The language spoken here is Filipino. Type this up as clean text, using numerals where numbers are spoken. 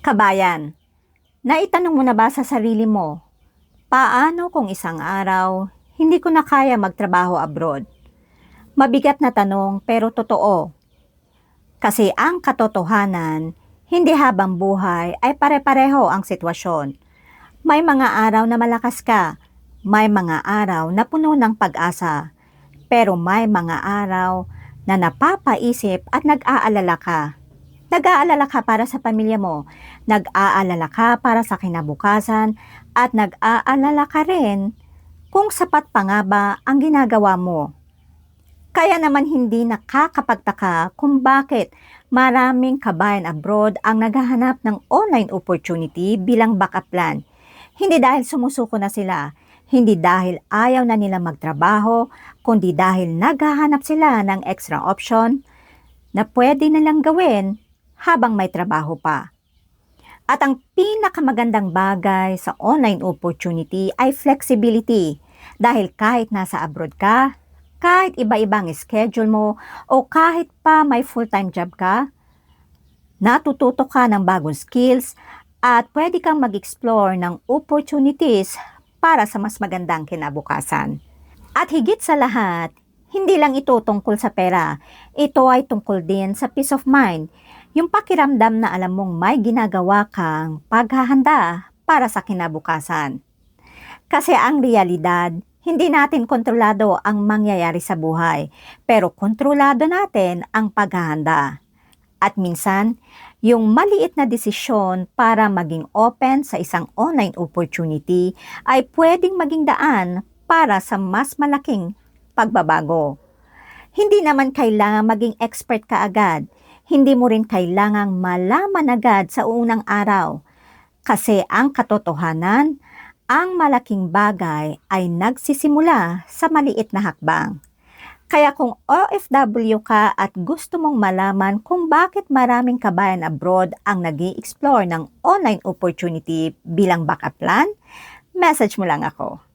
Kabayan, naitanong mo na ba sa sarili mo, paano kung isang araw hindi ko na kaya magtrabaho abroad? Mabigat na tanong pero totoo. Kasi ang katotohanan, hindi habang buhay ay pare-pareho ang sitwasyon. May mga araw na malakas ka, may mga araw na puno ng pag-asa, pero may mga araw na napapaisip at nag-aalala ka. Nag-aalala ka para sa pamilya mo, nag-aalala ka para sa kinabukasan, at nag-aalala ka rin kung sapat pa nga ba ang ginagawa mo. Kaya naman hindi nakakapagtaka kung bakit maraming kabayan abroad ang naghahanap ng online opportunity bilang backup plan. Hindi dahil sumusuko na sila, hindi dahil ayaw na nila magtrabaho, kundi dahil naghahanap sila ng extra option na pwede nilang gawin habang may trabaho pa. At ang pinakamagandang bagay sa online opportunity ay flexibility. Dahil kahit nasa abroad ka, kahit iba-ibang schedule mo, o kahit pa may full-time job ka, natututo ka ng bagong skills at pwede kang mag-explore ng opportunities para sa mas magandang kinabukasan. At higit sa lahat, hindi lang ito tungkol sa pera, ito ay tungkol din sa peace of mind, yung pakiramdam na alam mong may ginagawa kang paghahanda para sa kinabukasan. Kasi ang realidad, hindi natin kontrolado ang mangyayari sa buhay, pero kontrolado natin ang paghahanda. At minsan, yung maliit na desisyon para maging open sa isang online opportunity ay pwedeng maging daan para sa mas malaking pagbabago. Hindi naman kailangan maging expert ka agad. Hindi mo rin kailangang malaman agad sa unang araw. Kasi ang katotohanan, ang malaking bagay ay nagsisimula sa maliit na hakbang. Kaya kung OFW ka at gusto mong malaman kung bakit maraming kabayan abroad ang nag-i-explore ng online opportunity bilang backup plan, message mo lang ako.